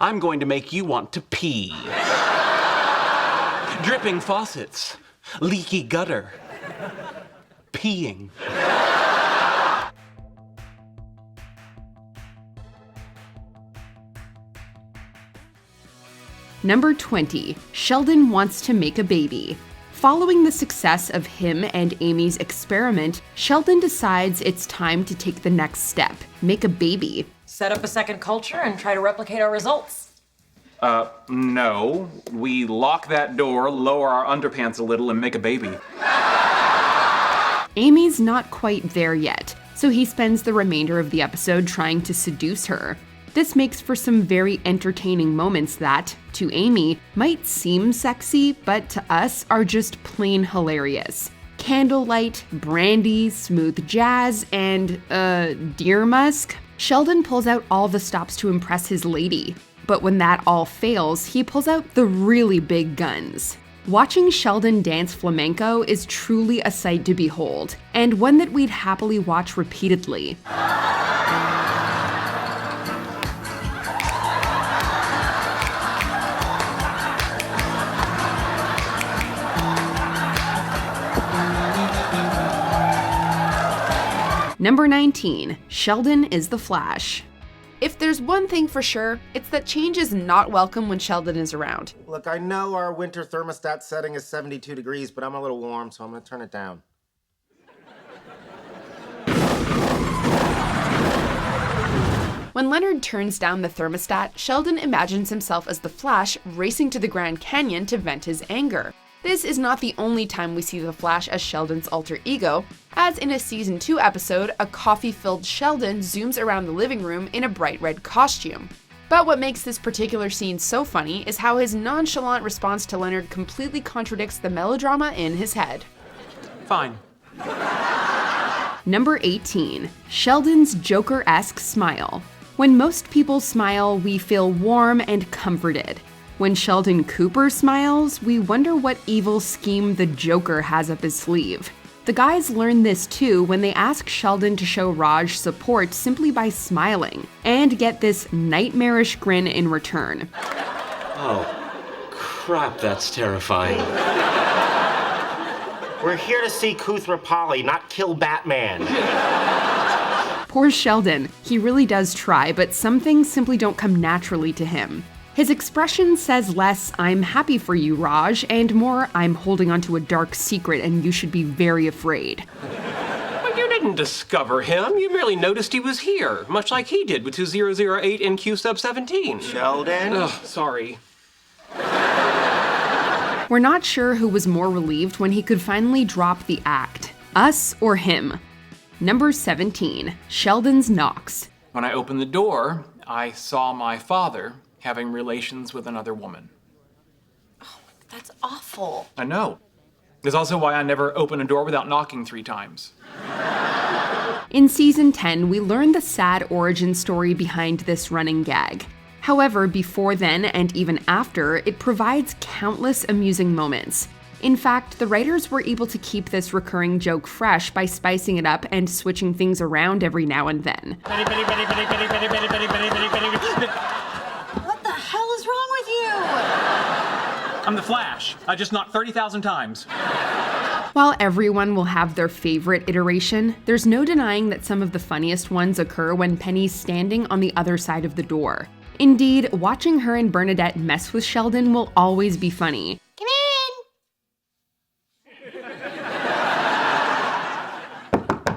I'm going to make you want to pee. Dripping faucets, leaky gutter, peeing. Number 20, Sheldon wants to make a baby. Following the success of him and Amy's experiment, Sheldon decides it's time to take the next step, make a baby. Set up a second culture and try to replicate our results. No. We lock that door, lower our underpants a little, and make a baby. Amy's not quite there yet, so he spends the remainder of the episode trying to seduce her. This makes for some very entertaining moments that, to Amy, might seem sexy, but to us are just plain hilarious. Candlelight, brandy, smooth jazz, and, deer musk? Sheldon pulls out all the stops to impress his lady. But when that all fails, he pulls out the really big guns. Watching Sheldon dance flamenco is truly a sight to behold, and one that we'd happily watch repeatedly. Number 19, Sheldon is the Flash. If there's one thing for sure, it's that change is not welcome when Sheldon is around. Look, I know our winter thermostat setting is 72 degrees, but I'm a little warm, so I'm gonna turn it down. When Leonard turns down the thermostat, Sheldon imagines himself as the Flash racing to the Grand Canyon to vent his anger. This is not the only time we see the Flash as Sheldon's alter ego, as in a Season 2 episode, a coffee-filled Sheldon zooms around the living room in a bright red costume. But what makes this particular scene so funny is how his nonchalant response to Leonard completely contradicts the melodrama in his head. Fine. Number 18, Sheldon's Joker-esque smile. When most people smile, we feel warm and comforted. When Sheldon Cooper smiles, we wonder what evil scheme the Joker has up his sleeve. The guys learn this too when they ask Sheldon to show Raj support simply by smiling, and get this nightmarish grin in return. Oh, crap, that's terrifying. We're here to see Kuthra Polly, not kill Batman. Poor Sheldon. He really does try, but some things simply don't come naturally to him. His expression says less, "I'm happy for you, Raj," and more, "I'm holding onto a dark secret and you should be very afraid." Well, you didn't discover him. You merely noticed he was here, much like he did with 2008 in Q-17. Sheldon? Ugh, sorry. We're not sure who was more relieved when he could finally drop the act, us or him. Number 17, Sheldon's knocks. When I opened the door, I saw my father having relations with another woman. Oh, that's awful. I know. It's also why I never open a door without knocking 3 times. In Season 10, we learn the sad origin story behind this running gag. However, before then and even after, it provides countless amusing moments. In fact, the writers were able to keep this recurring joke fresh by spicing it up and switching things around every now and then. What the hell is wrong with you? I'm the Flash. I just knocked 30,000 times. While everyone will have their favorite iteration, there's no denying that some of the funniest ones occur when Penny's standing on the other side of the door. Indeed, watching her and Bernadette mess with Sheldon will always be funny. Come in!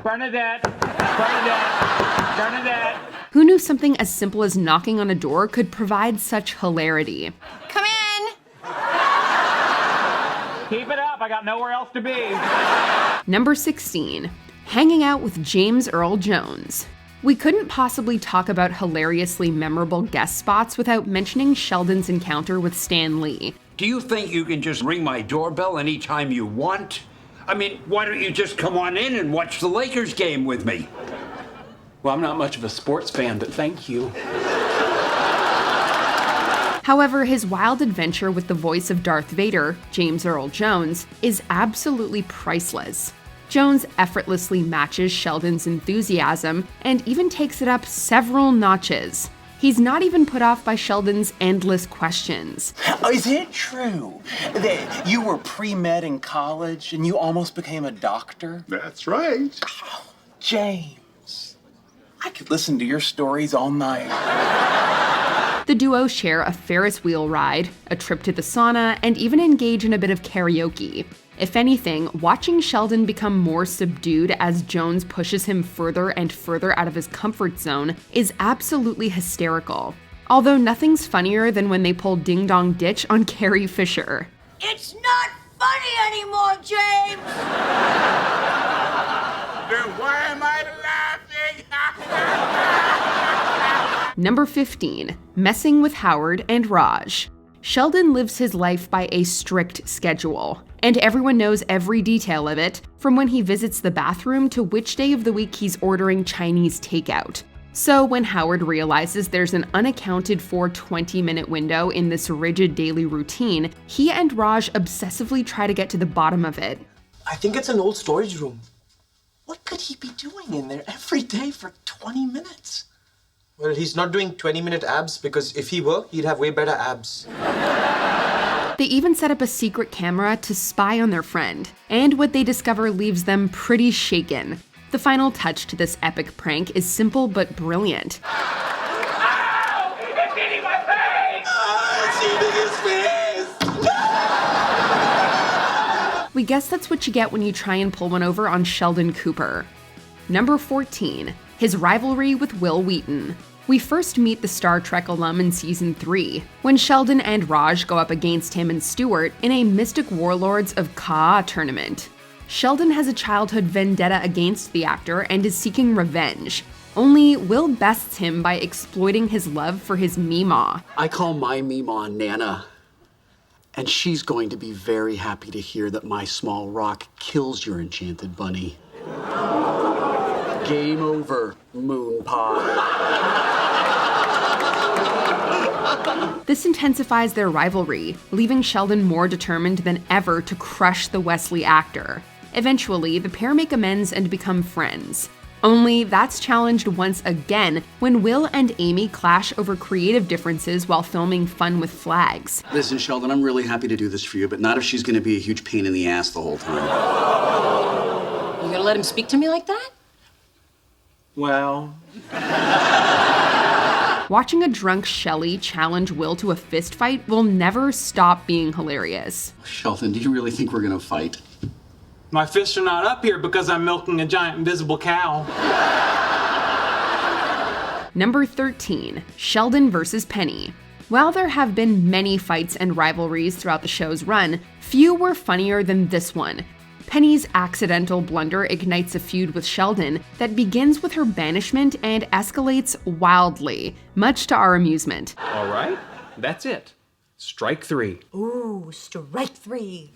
Bernadette! Who knew something as simple as knocking on a door could provide such hilarity? Come in! Keep it up, I got nowhere else to be. Number 16, hanging out with James Earl Jones. We couldn't possibly talk about hilariously memorable guest spots without mentioning Sheldon's encounter with Stan Lee. Do you think you can just ring my doorbell anytime you want? I mean, why don't you just come on in and watch the Lakers game with me? Well, I'm not much of a sports fan, but thank you. However, his wild adventure with the voice of Darth Vader, James Earl Jones, is absolutely priceless. Jones effortlessly matches Sheldon's enthusiasm and even takes it up several notches. He's not even put off by Sheldon's endless questions. Is it true that you were pre-med in college and you almost became a doctor? That's right. Oh, James, I could listen to your stories all night. The duo share a Ferris wheel ride, a trip to the sauna, and even engage in a bit of karaoke. If anything, watching Sheldon become more subdued as Jones pushes him further and further out of his comfort zone is absolutely hysterical. Although nothing's funnier than when they pull Ding Dong Ditch on Carrie Fisher. It's not funny anymore, James! Then why am I laughing? Number 15, messing with Howard and Raj. Sheldon lives his life by a strict schedule, and everyone knows every detail of it, from when he visits the bathroom to which day of the week he's ordering Chinese takeout. So when Howard realizes there's an unaccounted for 20-minute window in this rigid daily routine, he and Raj obsessively try to get to the bottom of it. I think it's an old storage room. What could he be doing in there every day for 20 minutes? Well, he's not doing 20-minute abs because if he were, he'd have way better abs. They even set up a secret camera to spy on their friend, and what they discover leaves them pretty shaken. The final touch to this epic prank is simple but brilliant. Ow! It's eating my face! It's eating his face! We guess that's what you get when you try and pull one over on Sheldon Cooper. Number 14, his rivalry with Wil Wheaton. We first meet the Star Trek alum in Season 3, when Sheldon and Raj go up against him and Stewart in a Mystic Warlords of Ka tournament. Sheldon has a childhood vendetta against the actor and is seeking revenge. Only Will bests him by exploiting his love for his Meemaw. I call my Meemaw Nana, and she's going to be very happy to hear that my small rock kills your enchanted bunny. Game over, moon pie. This intensifies their rivalry, leaving Sheldon more determined than ever to crush the Wesley actor. Eventually, the pair make amends and become friends. Only that's challenged once again when Will and Amy clash over creative differences while filming Fun with Flags. Listen, Sheldon, I'm really happy to do this for you, but not if she's going to be a huge pain in the ass the whole time. You gonna let him speak to me like that? Well... Watching a drunk Shelley challenge Will to a fistfight will never stop being hilarious. Sheldon, do you really think we're going to fight? My fists are not up here because I'm milking a giant invisible cow. Number 13, Sheldon versus Penny. While there have been many fights and rivalries throughout the show's run, few were funnier than this one. Penny's accidental blunder ignites a feud with Sheldon that begins with her banishment and escalates wildly, much to our amusement. All right, that's it. Strike 3. Ooh, strike 3.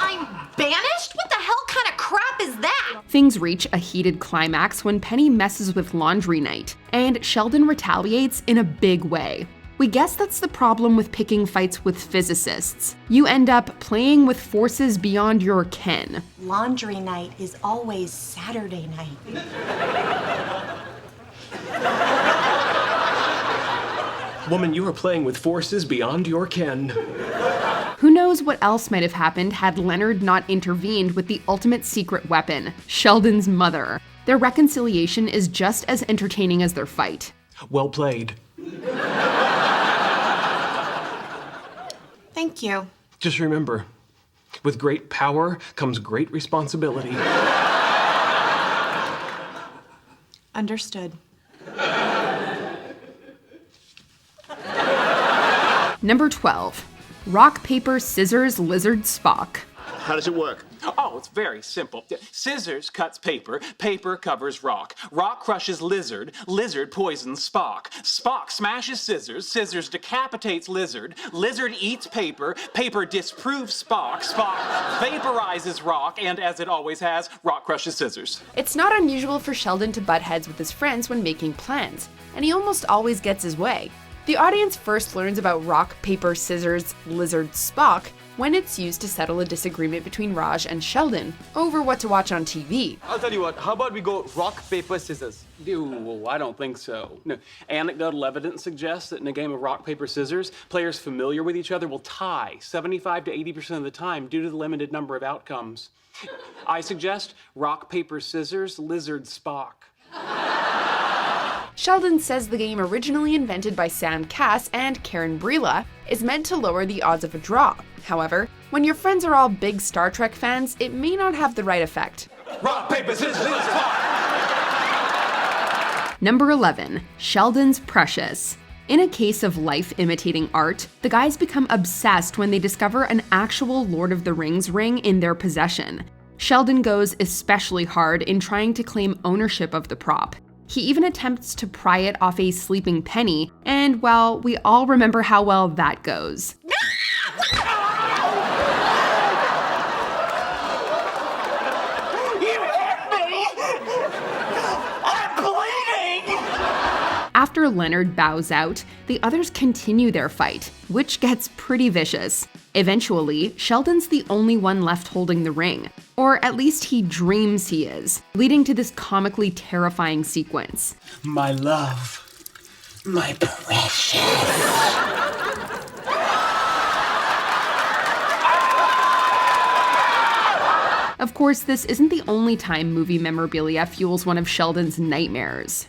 I'm banished? What the hell kind of crap is that? Things reach a heated climax when Penny messes with laundry night, and Sheldon retaliates in a big way. We guess that's the problem with picking fights with physicists. You end up playing with forces beyond your ken. Laundry night is always Saturday night. Woman, you are playing with forces beyond your ken. Who knows what else might have happened had Leonard not intervened with the ultimate secret weapon, Sheldon's mother. Their reconciliation is just as entertaining as their fight. Well played. Thank you. Just remember, with great power comes great responsibility. Understood. Number 12, Rock, Paper, Scissors, Lizard, Spock. How does it work? Oh, it's very simple. Scissors cuts paper, paper covers rock. Rock crushes lizard, lizard poisons Spock. Spock smashes scissors, scissors decapitates lizard, lizard eats paper, paper disproves Spock, Spock vaporizes rock, and as it always has, rock crushes scissors. It's not unusual for Sheldon to butt heads with his friends when making plans, and he almost always gets his way. The audience first learns about rock, paper, scissors, lizard, Spock when it's used to settle a disagreement between Raj and Sheldon over what to watch on TV. I'll tell you what, how about we go rock, paper, scissors? Well, I don't think so. No, anecdotal evidence suggests that in a game of rock, paper, scissors, players familiar with each other will tie 75 to 80% of the time due to the limited number of outcomes. I suggest rock, paper, scissors, lizard, Spock. Sheldon says the game, originally invented by Sam Cass and Karen Brila, is meant to lower the odds of a draw. However, when your friends are all big Star Trek fans, it may not have the right effect. Rock, paper, scissors, Spock! Number 11. Sheldon's Precious. In a case of life imitating art, the guys become obsessed when they discover an actual Lord of the Rings ring in their possession. Sheldon goes especially hard in trying to claim ownership of the prop. He even attempts to pry it off a sleeping Penny, and, well, we all remember how well that goes. After Leonard bows out, the others continue their fight, which gets pretty vicious. Eventually, Sheldon's the only one left holding the ring, or at least he dreams he is, leading to this comically terrifying sequence. My love, my precious. Of course, this isn't the only time movie memorabilia fuels one of Sheldon's nightmares.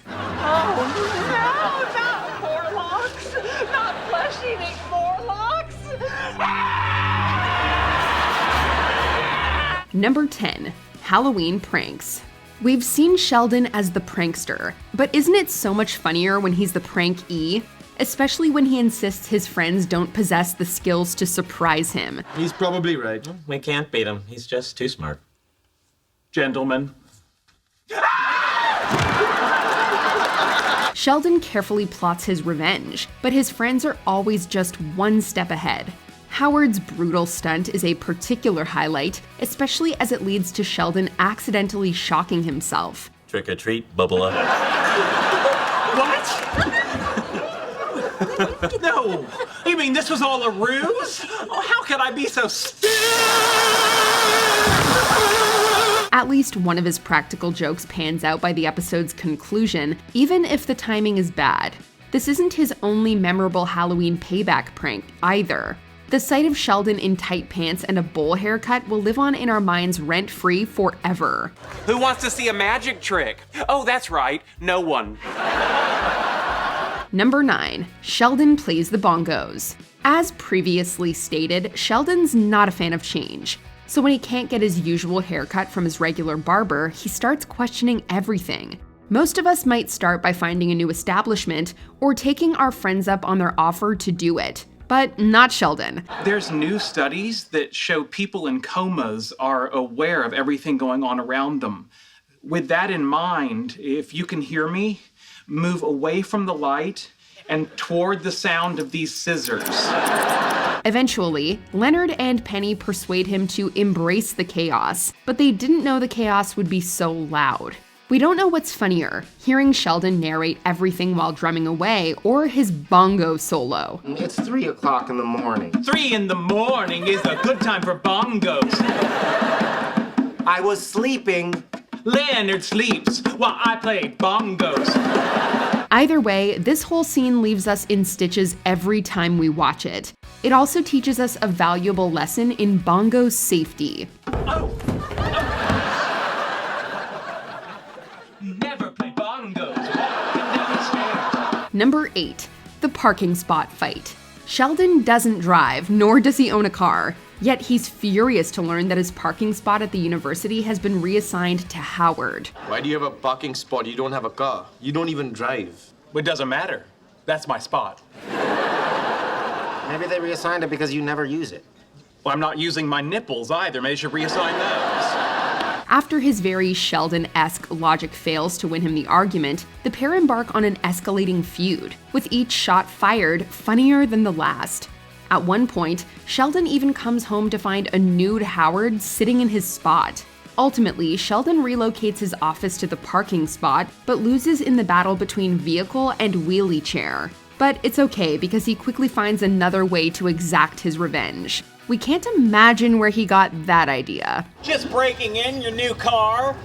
Number 10. Halloween pranks. We've seen Sheldon as the prankster, but isn't it so much funnier when he's the prank-e? Especially when he insists his friends don't possess the skills to surprise him. He's probably right. We can't beat him. He's just too smart. Gentlemen. Sheldon carefully plots his revenge, but his friends are always just one step ahead. Howard's brutal stunt is a particular highlight, especially as it leads to Sheldon accidentally shocking himself. Trick or treat, bubble up. What? No! You mean this was all a ruse? Oh, how could I be so stupid? At least one of his practical jokes pans out by the episode's conclusion, even if the timing is bad. This isn't his only memorable Halloween payback prank, either. The sight of Sheldon in tight pants and a bowl haircut will live on in our minds rent-free forever. Who wants to see a magic trick? Oh, that's right, no one. Number 9. Sheldon plays the bongos. As previously stated, Sheldon's not a fan of change. So when he can't get his usual haircut from his regular barber, he starts questioning everything. Most of us might start by finding a new establishment or taking our friends up on their offer to do it. But not Sheldon. There's new studies that show people in comas are aware of everything going on around them. With that in mind, if you can hear me, move away from the light and toward the sound of these scissors. Eventually, Leonard and Penny persuade him to embrace the chaos, but they didn't know the chaos would be so loud. We don't know what's funnier, hearing Sheldon narrate everything while drumming away, or his bongo solo. It's 3 o'clock in the morning. 3 in the morning is a good time for bongos. I was sleeping. Leonard sleeps while I play bongos. Either way, this whole scene leaves us in stitches every time we watch it. It also teaches us a valuable lesson in bongo safety. Never play bongos. Walking down the stairs. Number 8. The parking spot fight. Sheldon doesn't drive, nor does he own a car. Yet he's furious to learn that his parking spot at the university has been reassigned to Howard. Why do you have a parking spot? You don't have a car. You don't even drive. It doesn't matter. That's my spot. Maybe they reassigned it because you never use it. Well, I'm not using my nipples either. Maybe I should reassign those. After his very Sheldon-esque logic fails to win him the argument, the pair embark on an escalating feud, with each shot fired funnier than the last. At one point, Sheldon even comes home to find a nude Howard sitting in his spot. Ultimately, Sheldon relocates his office to the parking spot, but loses in the battle between vehicle and wheelie chair. But it's okay because he quickly finds another way to exact his revenge. We can't imagine where he got that idea. Just breaking in your new car?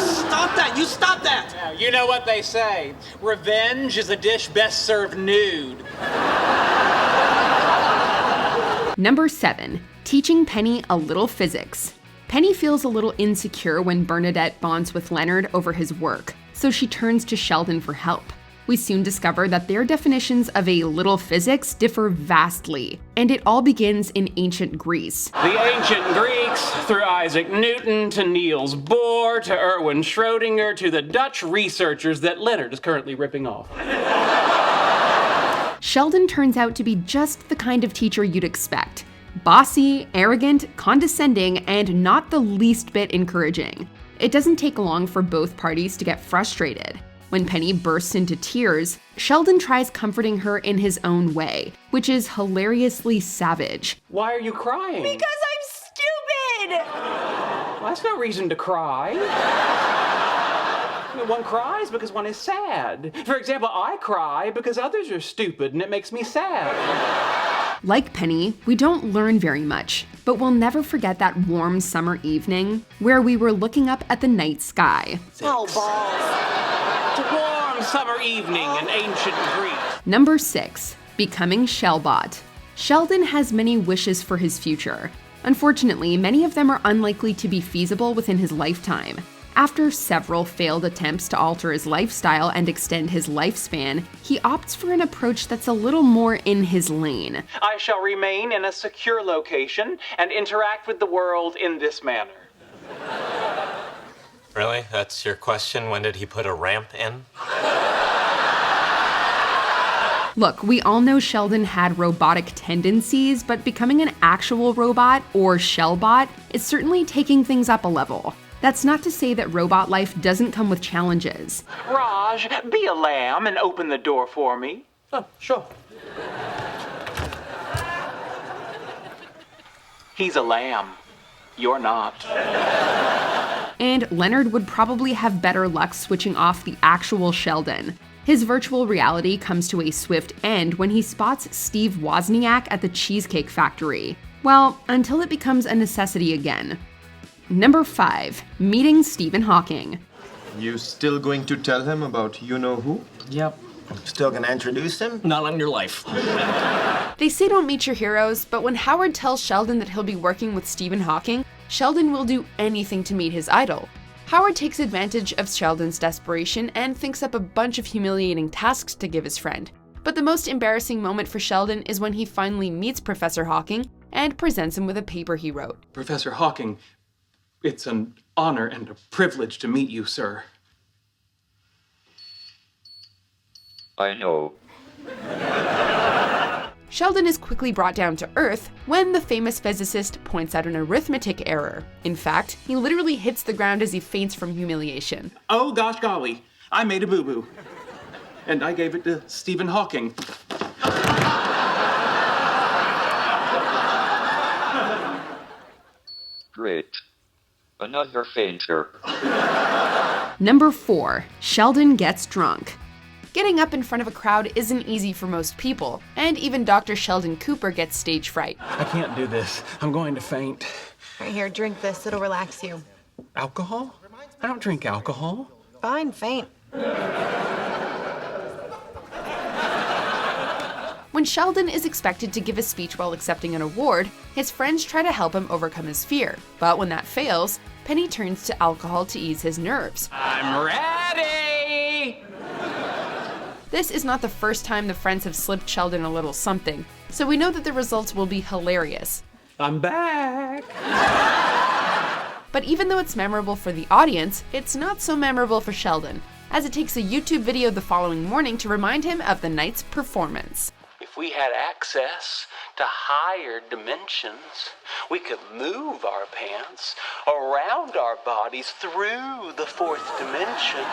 Stop that! You stop that! Now, you know what they say. Revenge is a dish best served nude. Number 7. Teaching Penny a little physics. Penny feels a little insecure when Bernadette bonds with Leonard over his work, so she turns to Sheldon for help. We soon discover that their definitions of a little physics differ vastly, and it all begins in ancient Greece. The ancient Greeks, through Isaac Newton to Niels Bohr to Erwin Schrödinger to the Dutch researchers that Leonard is currently ripping off. Sheldon turns out to be just the kind of teacher you'd expect. Bossy, arrogant, condescending, and not the least bit encouraging. It doesn't take long for both parties to get frustrated. When Penny bursts into tears, Sheldon tries comforting her in his own way, which is hilariously savage. Why are you crying? Because I'm stupid! Well, that's no reason to cry. One cries because one is sad. For example, I cry because others are stupid and it makes me sad. Like Penny, we don't learn very much, but we'll never forget that warm summer evening where we were looking up at the night sky. Oh, balls. It's a warm summer evening in ancient Greece. Number 6. Becoming Shellbot. Sheldon has many wishes for his future. Unfortunately, many of them are unlikely to be feasible within his lifetime. After several failed attempts to alter his lifestyle and extend his lifespan, he opts for an approach that's a little more in his lane. I shall remain in a secure location and interact with the world in this manner. Really? That's your question? When did he put a ramp in? Look, we all know Sheldon had robotic tendencies, but becoming an actual robot, or Shellbot, is certainly taking things up a level. That's not to say that robot life doesn't come with challenges. Raj, be a lamb and open the door for me. Oh, sure. He's a lamb. You're not. And Leonard would probably have better luck switching off the actual Sheldon. His virtual reality comes to a swift end when he spots Steve Wozniak at the Cheesecake Factory. Well, until it becomes a necessity again. Number 5. Meeting Stephen Hawking. You still going to tell him about you-know-who? Yep. Still gonna introduce him? Not on your life. They say don't meet your heroes, but when Howard tells Sheldon that he'll be working with Stephen Hawking, Sheldon will do anything to meet his idol. Howard takes advantage of Sheldon's desperation and thinks up a bunch of humiliating tasks to give his friend. But the most embarrassing moment for Sheldon is when he finally meets Professor Hawking and presents him with a paper he wrote. Professor Hawking, it's an honor and a privilege to meet you, sir. I know. Sheldon is quickly brought down to earth when the famous physicist points out an arithmetic error. In fact, he literally hits the ground as he faints from humiliation. Oh, gosh golly, I made a boo-boo. And I gave it to Stephen Hawking. Great. Another fainter. Number 4. Sheldon Gets Drunk. Getting up in front of a crowd isn't easy for most people, and even Dr. Sheldon Cooper gets stage fright. I can't do this. I'm going to faint. Right here, drink this. It'll relax you. Alcohol? I don't drink alcohol. Fine, faint. When Sheldon is expected to give a speech while accepting an award, his friends try to help him overcome his fear. But when that fails, Penny turns to alcohol to ease his nerves. I'm ready! This is not the first time the friends have slipped Sheldon a little something, so we know that the results will be hilarious. I'm back! But even though it's memorable for the audience, it's not so memorable for Sheldon, as it takes a YouTube video the following morning to remind him of the night's performance. If we had access to higher dimensions, we could move our pants around our bodies through the fourth dimension.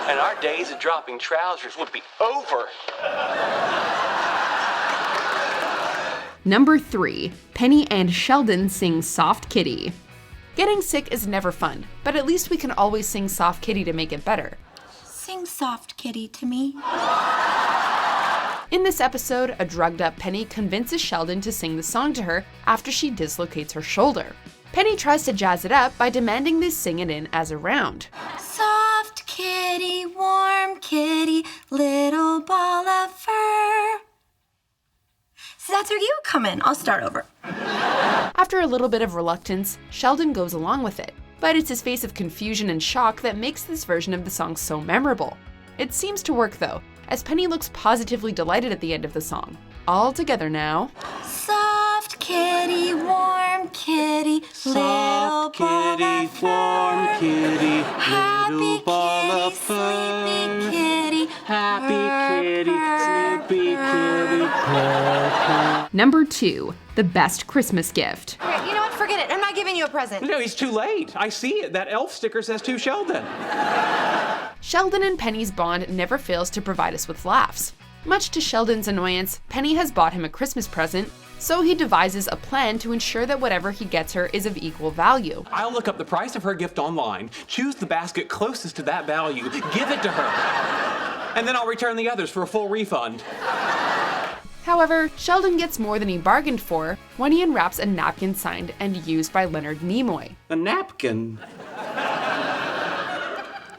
And our days of dropping trousers would be over. Number 3. Penny and Sheldon sing Soft Kitty. Getting sick is never fun, but at least we can always sing Soft Kitty to make it better. Sing Soft Kitty to me. In this episode, a drugged-up Penny convinces Sheldon to sing the song to her after she dislocates her shoulder. Penny tries to jazz it up by demanding they sing it in as a round. Soft kitty, warm kitty, little ball of fur. So that's where you come in. I'll start over. After a little bit of reluctance, Sheldon goes along with it, but it's his face of confusion and shock that makes this version of the song so memorable. It seems to work though, as Penny looks positively delighted at the end of the song. All together now. Soft kitty, warm kitty, little ball of fur. Warm kitty, Happy little ball kitty, of fur. sleepy kitty, Happy kitty, sleepy kitty, purr. Number 2, the best Christmas gift. Alright, you know what? Forget it. I'm not giving you a present. No, he's too late. I see it. That elf sticker says to Sheldon. Sheldon and Penny's bond never fails to provide us with laughs. Much to Sheldon's annoyance, Penny has bought him a Christmas present, so he devises a plan to ensure that whatever he gets her is of equal value. I'll look up the price of her gift online, choose the basket closest to that value, give it to her, and then I'll return the others for a full refund. However, Sheldon gets more than he bargained for when he unwraps a napkin signed and used by Leonard Nimoy. A napkin?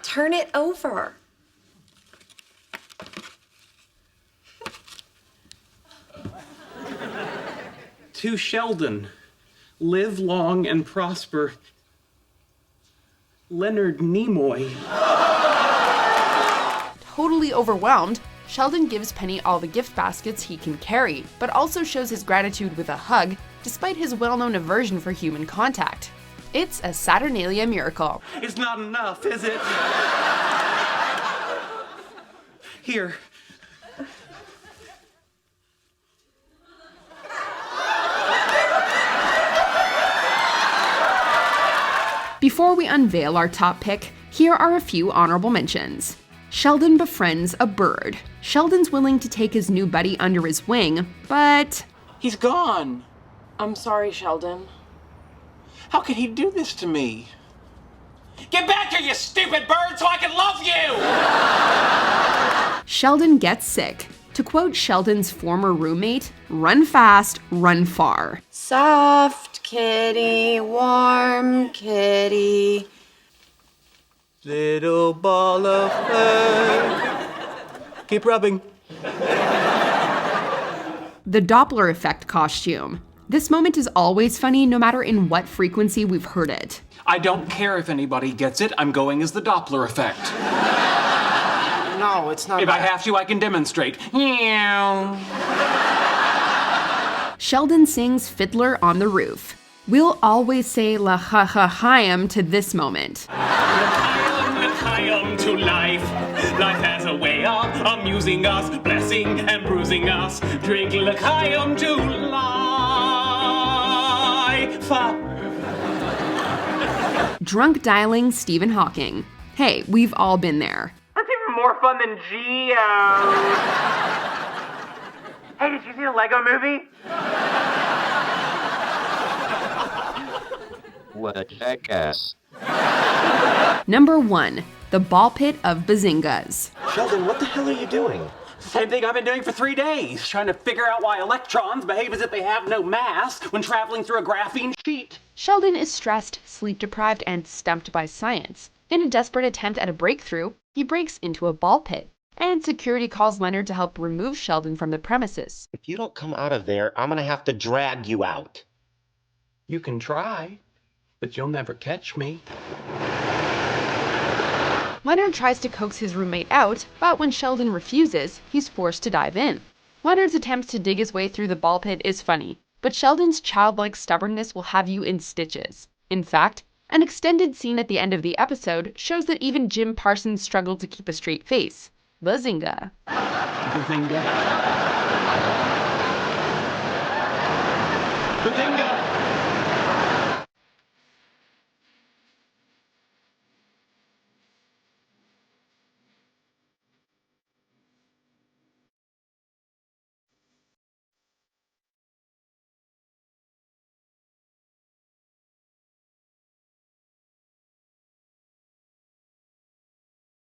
Turn it over. To Sheldon, live long and prosper. Leonard Nimoy. Totally overwhelmed, Sheldon gives Penny all the gift baskets he can carry, but also shows his gratitude with a hug, despite his well-known aversion for human contact. It's a Saturnalia miracle. It's not enough, is it? Here. Before we unveil our top pick, here are a few honorable mentions. Sheldon befriends a bird. Sheldon's willing to take his new buddy under his wing, but... He's gone. I'm sorry, Sheldon. How could he do this to me? Get back here, you stupid bird, so I can love you! Sheldon gets sick. To quote Sheldon's former roommate, run fast, run far. Soft kitty, warm kitty. Little ball of fur. Keep rubbing. The Doppler effect costume. This moment is always funny no matter in what frequency we've heard it. I don't care if anybody gets it, I'm going as the Doppler effect. No, it's not. If I have to, I can demonstrate. Meow. Sheldon sings Fiddler on the Roof. We'll always say la ha ha hi-am to this moment. L'chaim to life. Life has a way of amusing us, blessing and bruising us. Drink l'chaim to life. Drunk dialing Stephen Hawking. Hey, we've all been there. That's even more fun than Geos. Hey, did you see the Lego movie? What a jackass. Number 1, the ball pit of Bazingas. Sheldon, what the hell are you doing? Same thing I've been doing for 3 days, trying to figure out why electrons behave as if they have no mass when traveling through a graphene sheet. Sheldon is stressed, sleep-deprived, and stumped by science. In a desperate attempt at a breakthrough, he breaks into a ball pit, and security calls Leonard to help remove Sheldon from the premises. If you don't come out of there, I'm gonna have to drag you out. You can try, but you'll never catch me. Leonard tries to coax his roommate out, but when Sheldon refuses, he's forced to dive in. Leonard's attempts to dig his way through the ball pit is funny, but Sheldon's childlike stubbornness will have you in stitches. In fact, an extended scene at the end of the episode shows that even Jim Parsons struggled to keep a straight face. Bazinga. Bazinga. Bazinga.